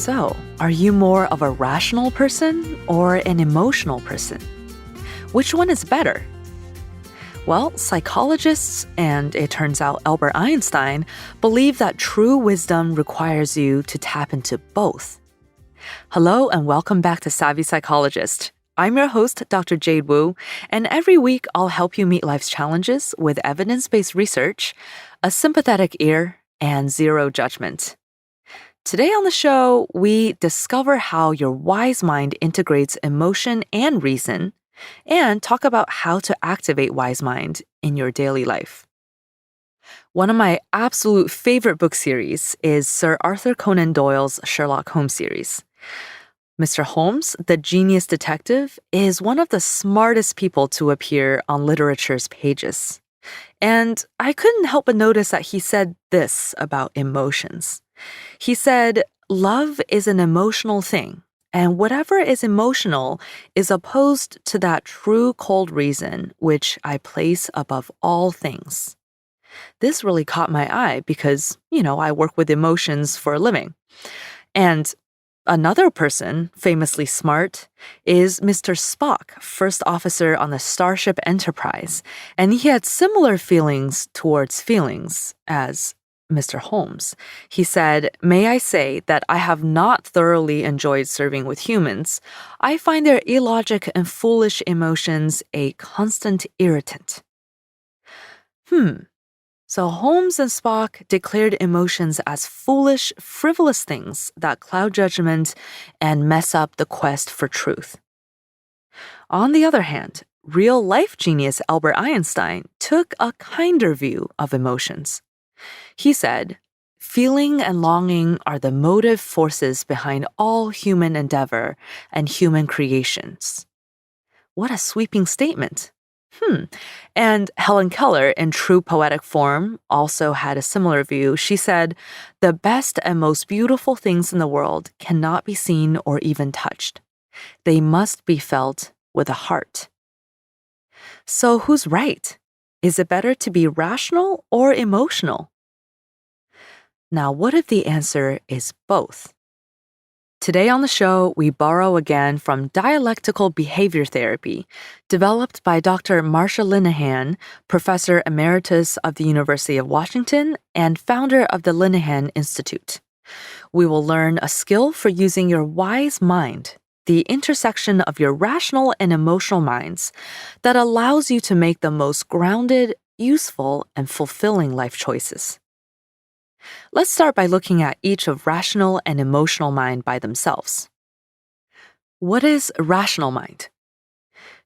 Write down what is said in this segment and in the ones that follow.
So, are you more of a rational person or an emotional person? Which one is better? Well, psychologists, and it turns out Albert Einstein, believe that true wisdom requires you to tap into both. Hello, and welcome back to Savvy Psychologist. I'm your host, Dr. Jade Wu, and every week I'll help you meet life's challenges with evidence-based research, a sympathetic ear, and zero judgment. Today on the show, we discover how your wise mind integrates emotion and reason, and talk about how to activate wise mind in your daily life. One of my absolute favorite book series is Sir Arthur Conan Doyle's Sherlock Holmes series. Mr. Holmes, the genius detective, is one of the smartest people to appear on literature's pages. And I couldn't help but notice that he said this about emotions. He said, "Love is an emotional thing. And whatever is emotional is opposed to that true cold reason which I place above all things." This really caught my eye because, I work with emotions for a living. And another person, famously smart, is Mr. Spock, first officer on the Starship Enterprise. And he had similar feelings towards feelings as Mr. Holmes. He said, "May I say that I have not thoroughly enjoyed serving with humans. I find their illogic and foolish emotions a constant irritant." So Holmes and Spock declared emotions as foolish, frivolous things that cloud judgment and mess up the quest for truth. On the other hand, real-life genius Albert Einstein took a kinder view of emotions. He said, "Feeling and longing are the motive forces behind all human endeavor and human creations." What a sweeping statement. And Helen Keller, in true poetic form, also had a similar view. She said, "The best and most beautiful things in the world cannot be seen or even touched. They must be felt with the heart." So who's right? Is it better to be rational or emotional? Now, what if the answer is both? Today on the show, we borrow again from dialectical behavior therapy, developed by Dr. Marsha Linehan, Professor Emeritus of the University of Washington and founder of the Linehan Institute. We will learn a skill for using your wise mind, the intersection of your rational and emotional minds, that allows you to make the most grounded, useful, and fulfilling life choices. Let's start by looking at each of rational and emotional mind by themselves. What is rational mind?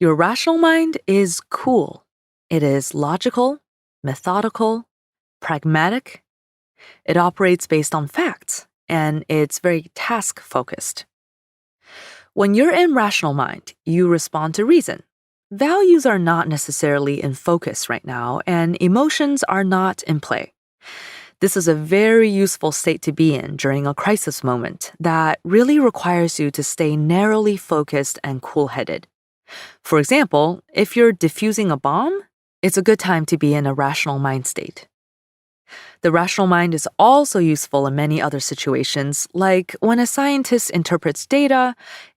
Your rational mind is cool. It is logical, methodical, pragmatic. It operates based on facts, and it's very task-focused. When you're in rational mind, you respond to reason. Values are not necessarily in focus right now, and emotions are not in play. This is a very useful state to be in during a crisis moment that really requires you to stay narrowly focused and cool-headed. For example, if you're defusing a bomb, it's a good time to be in a rational mind state. The rational mind is also useful in many other situations, like when a scientist interprets data,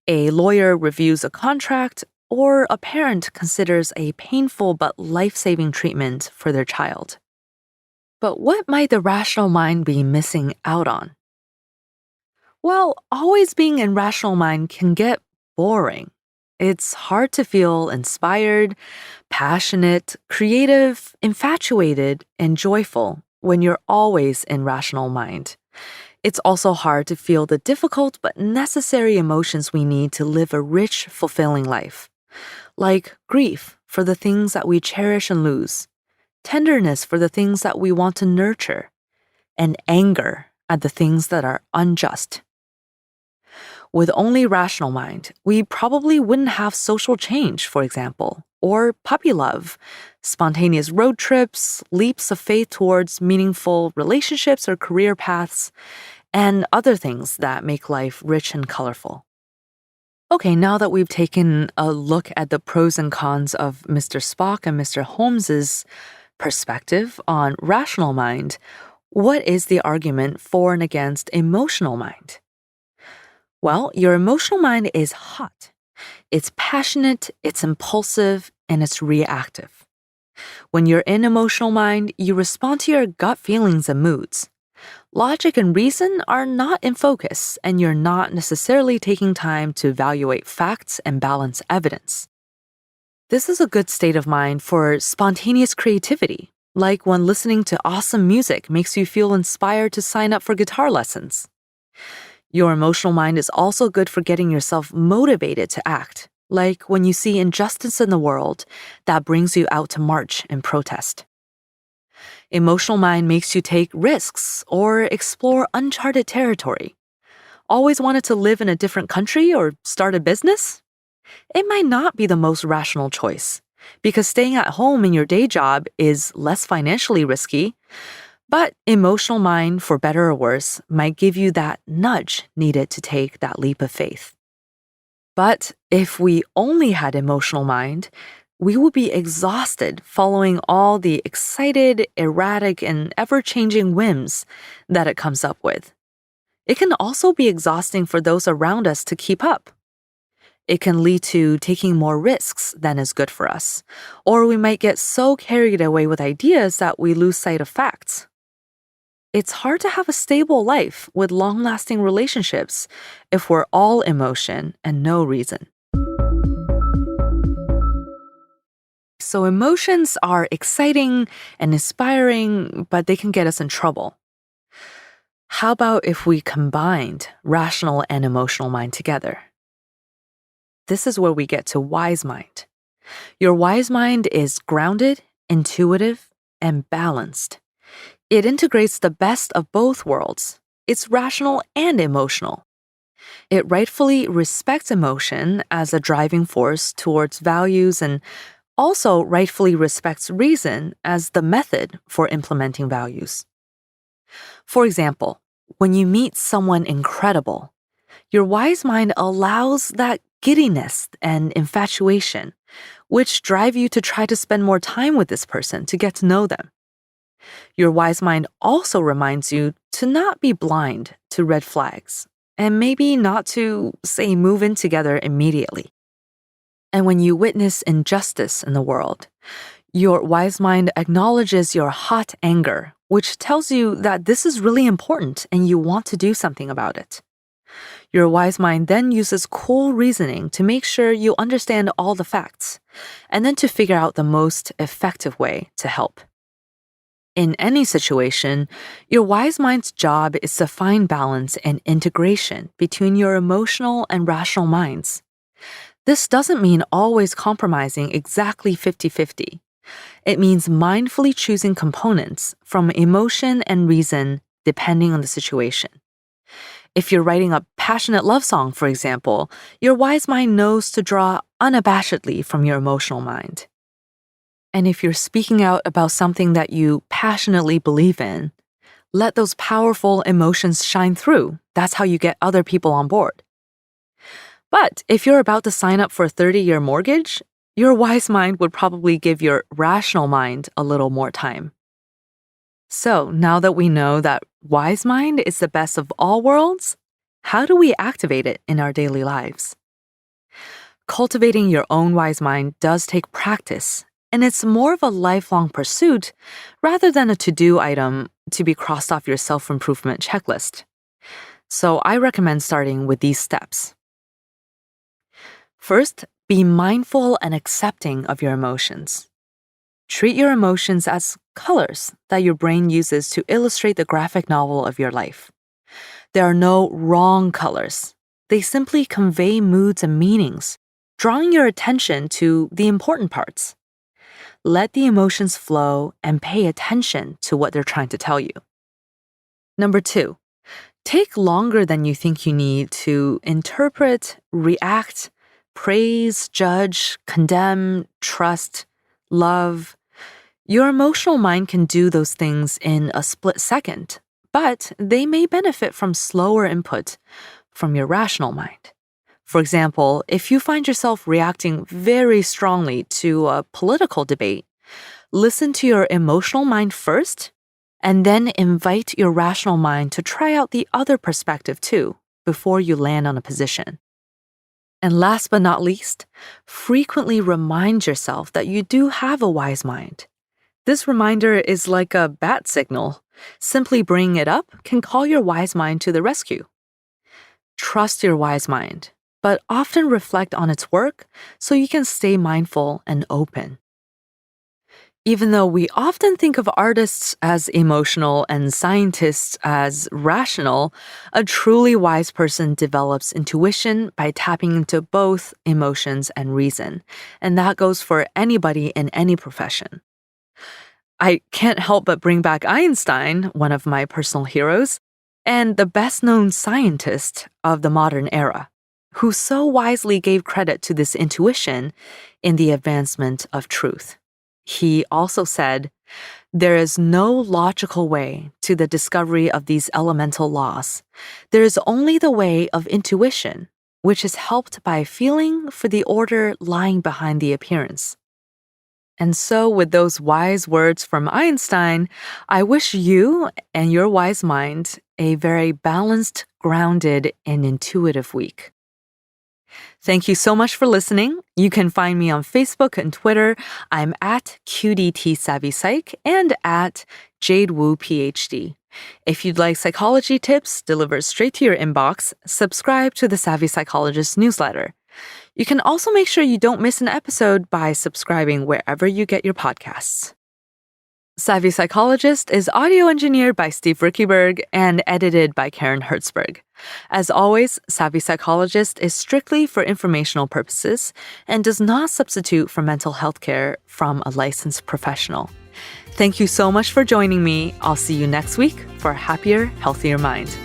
a lawyer reviews a contract, or a parent considers a painful but life-saving treatment for their child. But what might the rational mind be missing out on? Well, always being in rational mind can get boring. It's hard to feel inspired, passionate, creative, infatuated, and joyful when you're always in rational mind. It's also hard to feel the difficult but necessary emotions we need to live a rich, fulfilling life, like grief for the things that we cherish and lose, tenderness for the things that we want to nurture, and anger at the things that are unjust. With only rational mind, we probably wouldn't have social change, for example, or puppy love, spontaneous road trips, leaps of faith towards meaningful relationships or career paths, and other things that make life rich and colorful. Okay, now that we've taken a look at the pros and cons of Mr. Spock and Mr. Holmes's perspective on rational mind, what is the argument for and against emotional mind? Well, your emotional mind is hot. It's passionate, it's impulsive, and it's reactive. When you're in emotional mind, you respond to your gut feelings and moods. Logic and reason are not in focus, and you're not necessarily taking time to evaluate facts and balance evidence. This is a good state of mind for spontaneous creativity, like when listening to awesome music makes you feel inspired to sign up for guitar lessons. Your emotional mind is also good for getting yourself motivated to act, like when you see injustice in the world that brings you out to march and protest. Emotional mind makes you take risks or explore uncharted territory. Always wanted to live in a different country or start a business? It might not be the most rational choice, because staying at home in your day job is less financially risky, but emotional mind, for better or worse, might give you that nudge needed to take that leap of faith. But if we only had emotional mind, we would be exhausted following all the excited, erratic, and ever-changing whims that it comes up with. It can also be exhausting for those around us to keep up. It can lead to taking more risks than is good for us, or we might get so carried away with ideas that we lose sight of facts. It's hard to have a stable life with long-lasting relationships if we're all emotion and no reason. So emotions are exciting and inspiring, but they can get us in trouble. How about if we combined rational and emotional mind together? This is where we get to wise mind. Your wise mind is grounded, intuitive, and balanced. It integrates the best of both worlds. It's rational and emotional. It rightfully respects emotion as a driving force towards values and also rightfully respects reason as the method for implementing values. For example, when you meet someone incredible, your wise mind allows that giddiness and infatuation, which drive you to try to spend more time with this person to get to know them. Your wise mind also reminds you to not be blind to red flags, and maybe not to, say, move in together immediately. And when you witness injustice in the world, your wise mind acknowledges your hot anger, which tells you that this is really important and you want to do something about it. Your wise mind then uses cool reasoning to make sure you understand all the facts, and then to figure out the most effective way to help. In any situation, your wise mind's job is to find balance and integration between your emotional and rational minds. This doesn't mean always compromising exactly 50-50. It means mindfully choosing components from emotion and reason depending on the situation. If you're writing a passionate love song, for example, your wise mind knows to draw unabashedly from your emotional mind. And if you're speaking out about something that you passionately believe in, let those powerful emotions shine through. That's how you get other people on board. But if you're about to sign up for a 30-year mortgage, your wise mind would probably give your rational mind a little more time. So now that we know that wise mind is the best of all worlds, how do we activate it in our daily lives? Cultivating your own wise mind does take practice, and it's more of a lifelong pursuit rather than a to-do item to be crossed off your self-improvement checklist. So I recommend starting with these steps. First, be mindful and accepting of your emotions. Treat your emotions as colors that your brain uses to illustrate the graphic novel of your life. There are no wrong colors. They simply convey moods and meanings, drawing your attention to the important parts. Let the emotions flow and pay attention to what they're trying to tell you. Number 2, take longer than you think you need to interpret, react, praise, judge, condemn, trust, love. Your emotional mind can do those things in a split second, but they may benefit from slower input from your rational mind. For example, if you find yourself reacting very strongly to a political debate, listen to your emotional mind first, and then invite your rational mind to try out the other perspective too, before you land on a position. And last but not least, frequently remind yourself that you do have a wise mind. This reminder is like a bat signal. Simply bringing it up can call your wise mind to the rescue. Trust your wise mind, but often reflect on its work so you can stay mindful and open. Even though we often think of artists as emotional and scientists as rational, a truly wise person develops intuition by tapping into both emotions and reason, and that goes for anybody in any profession. I can't help but bring back Einstein, one of my personal heroes, and the best-known scientist of the modern era, who so wisely gave credit to this intuition in the advancement of truth. He also said, "There is no logical way to the discovery of these elemental laws. There is only the way of intuition, which is helped by feeling for the order lying behind the appearance." And so, with those wise words from Einstein, I wish you and your wise mind a very balanced, grounded, and intuitive week. Thank you so much for listening. You can find me on Facebook and Twitter. I'm at QDT Savvy Psych and at Jade Wu PhD. If you'd like psychology tips delivered straight to your inbox, subscribe to the Savvy Psychologist newsletter. You can also make sure you don't miss an episode by subscribing wherever you get your podcasts. Savvy Psychologist is audio engineered by Steve Rickyberg and edited by Karen Hertzberg. As always, Savvy Psychologist is strictly for informational purposes and does not substitute for mental health care from a licensed professional. Thank you so much for joining me. I'll see you next week for a happier, healthier mind.